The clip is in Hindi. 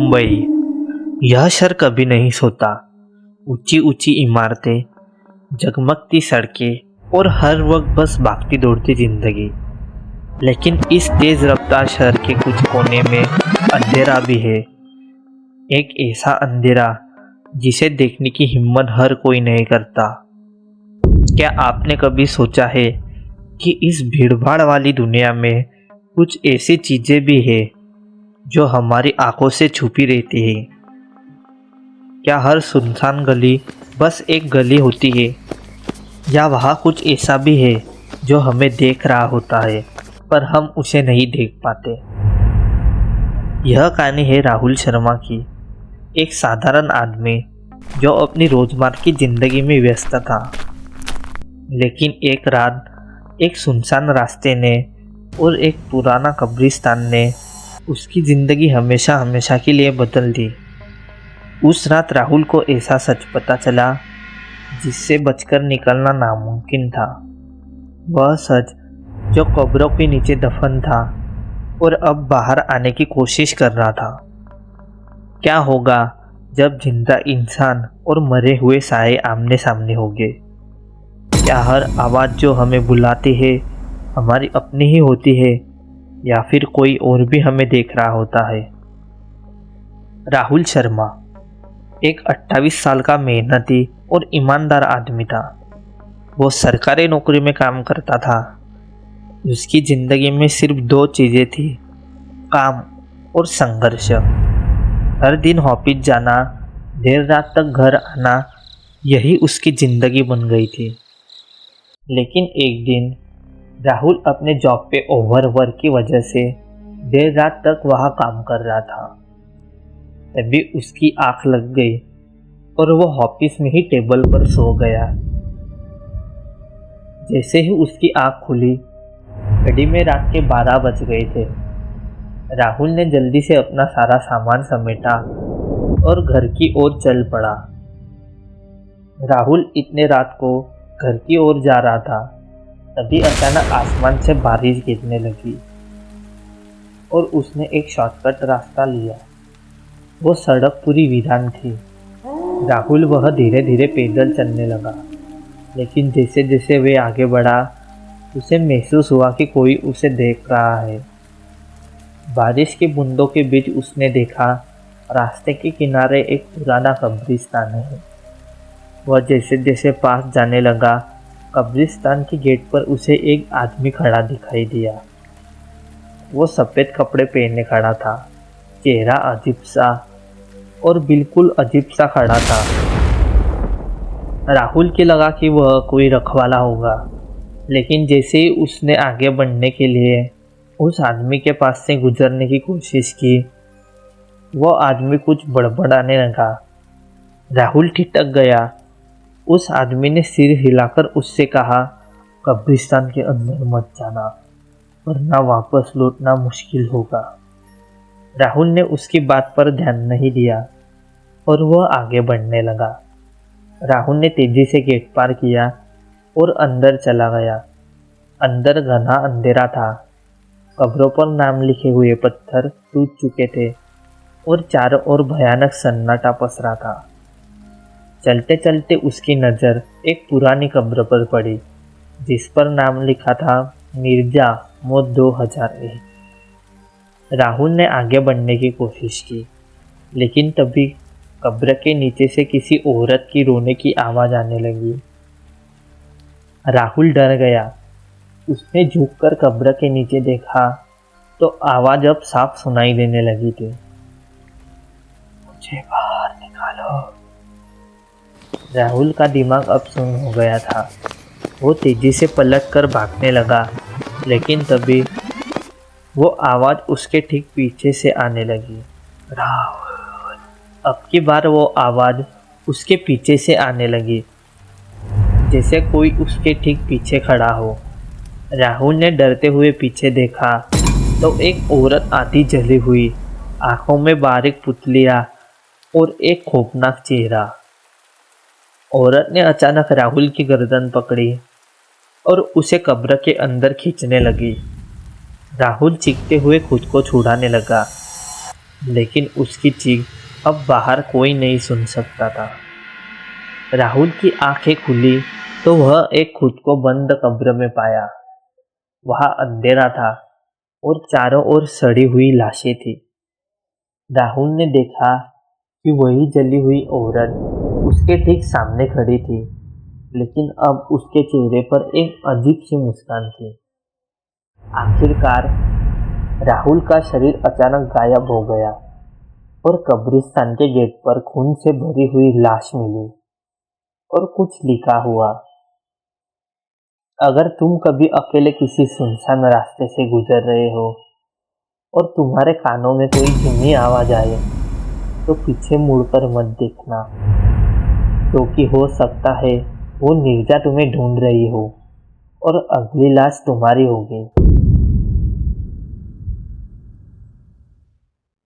मुंबई। यह शहर कभी नहीं सोता। ऊंची ऊंची इमारतें, जगमगती सड़कें और हर वक्त बस भागती दौड़ती जिंदगी। लेकिन इस तेज रफ्तार शहर के कुछ कोने में अंधेरा भी है। एक ऐसा अंधेरा जिसे देखने की हिम्मत हर कोई नहीं करता। क्या आपने कभी सोचा है कि इस भीड़भाड़ वाली दुनिया में कुछ ऐसी चीजें भी है जो हमारी आंखों से छुपी रहती है? क्या हर सुनसान गली बस एक गली होती है, या वहाँ कुछ ऐसा भी है जो हमें देख रहा होता है पर हम उसे नहीं देख पाते? यह कहानी है राहुल शर्मा की, एक साधारण आदमी जो अपनी रोजमर्रा की जिंदगी में व्यस्त था। लेकिन एक रात एक सुनसान रास्ते ने और एक पुराना कब्रिस्तान ने उसकी ज़िंदगी हमेशा हमेशा के लिए बदल दी। उस रात राहुल को ऐसा सच पता चला जिससे बचकर निकलना नामुमकिन था। वह सच जो कब्रों के नीचे दफन था और अब बाहर आने की कोशिश कर रहा था। क्या होगा जब जिंदा इंसान और मरे हुए साए आमने सामने होंगे? क्या हर आवाज़ जो हमें बुलाती है हमारी अपनी ही होती है, या फिर कोई और भी हमें देख रहा होता है? राहुल शर्मा एक 28 साल का मेहनती और ईमानदार आदमी था। वो सरकारी नौकरी में काम करता था। उसकी ज़िंदगी में सिर्फ दो चीज़ें थी, काम और संघर्ष। हर दिन ऑफिस जाना, देर रात तक घर आना, यही उसकी ज़िंदगी बन गई थी। लेकिन एक दिन राहुल अपने जॉब पे ओवरवर्क की वजह से देर रात तक वहाँ काम कर रहा था। तभी उसकी आंख लग गई और वो ऑफिस में ही टेबल पर सो गया। जैसे ही उसकी आंख खुली, घड़ी में रात के 12 बज गए थे। राहुल ने जल्दी से अपना सारा सामान समेटा और घर की ओर चल पड़ा। राहुल इतने रात को घर की ओर जा रहा था, तभी अचानक आसमान से बारिश गिरने लगी और उसने एक शॉर्टकट रास्ता लिया। वो सड़क पूरी वीरान थी। राहुल वह धीरे धीरे पैदल चलने लगा, लेकिन जैसे जैसे वे आगे बढ़ा उसे महसूस हुआ कि कोई उसे देख रहा है। बारिश की बूंदों के बीच उसने देखा रास्ते के किनारे एक पुराना कब्रिस्तान है। वह जैसे जैसे पास जाने लगा, कब्रिस्तान के गेट पर उसे एक आदमी खड़ा दिखाई दिया। वो सफ़ेद कपड़े पहने खड़ा था, चेहरा अजीब सा और बिल्कुल अजीब सा खड़ा था। राहुल को लगा कि वह कोई रखवाला होगा, लेकिन जैसे ही उसने आगे बढ़ने के लिए उस आदमी के पास से गुजरने की कोशिश की, वो आदमी कुछ बड़बड़ाने लगा। राहुल ठिठक गया। उस आदमी ने सिर हिलाकर उससे कहा, कब्रिस्तान के अंदर मत जाना, वरना वापस लौटना मुश्किल होगा। राहुल ने उसकी बात पर ध्यान नहीं दिया और वह आगे बढ़ने लगा। राहुल ने तेजी से गेट पार किया और अंदर चला गया। अंदर घना अंधेरा था। कब्रों पर नाम लिखे हुए पत्थर टूट चुके थे और चारों ओर भयानक सन्नाटा पसरा था। चलते चलते उसकी नज़र एक पुरानी कब्र पर पड़ी, जिस पर नाम लिखा था मिर्जा मौत 2001। राहुल ने आगे बढ़ने की कोशिश की, लेकिन तभी कब्र के नीचे से किसी औरत की रोने की आवाज़ आने लगी। राहुल डर गया। उसने झुककर कब्र के नीचे देखा तो आवाज़ अब साफ सुनाई देने लगी थी, मुझे बाहर निकालो। राहुल का दिमाग अब सुन्न हो गया था। वो तेजी से पलटकर भागने लगा, लेकिन तभी वो आवाज़ उसके ठीक पीछे से आने लगी। राहुल। अब की बार वो आवाज़ उसके पीछे से आने लगी, जैसे कोई उसके ठीक पीछे खड़ा हो। राहुल ने डरते हुए पीछे देखा तो एक औरत आधी जली हुई, आंखों में बारीक पुतलियाँ और एक खौफनाक चेहरा। औरत ने अचानक राहुल की गर्दन पकड़ी और उसे कब्र के अंदर खींचने लगी। राहुल चीखते हुए खुद को छुड़ाने लगा। लेकिन उसकी चीख अब बाहर कोई नहीं सुन सकता था। राहुल की आंखें खुली तो वह एक खुद को बंद कब्र में पाया। वहां अंधेरा था और चारों ओर सड़ी हुई लाशें थी। राहुल ने देखा कि वही जली हुई औरत उसके ठीक सामने खड़ी थी, लेकिन अब उसके चेहरे पर एक अजीब सी मुस्कान थी। आखिरकार राहुल का शरीर अचानक गायब हो गया और कब्रिस्तान के गेट पर खून से भरी हुई लाश मिली और कुछ लिखा हुआ। अगर तुम कभी अकेले किसी सुनसान रास्ते से गुजर रहे हो और तुम्हारे कानों में कोई धीमी आवाज आए, तो पीछे मुड़कर मत देखना, क्योंकि हो सकता है वो नीरजा तुम्हें ढूंढ रही हो और अगली लाश तुम्हारी होगी।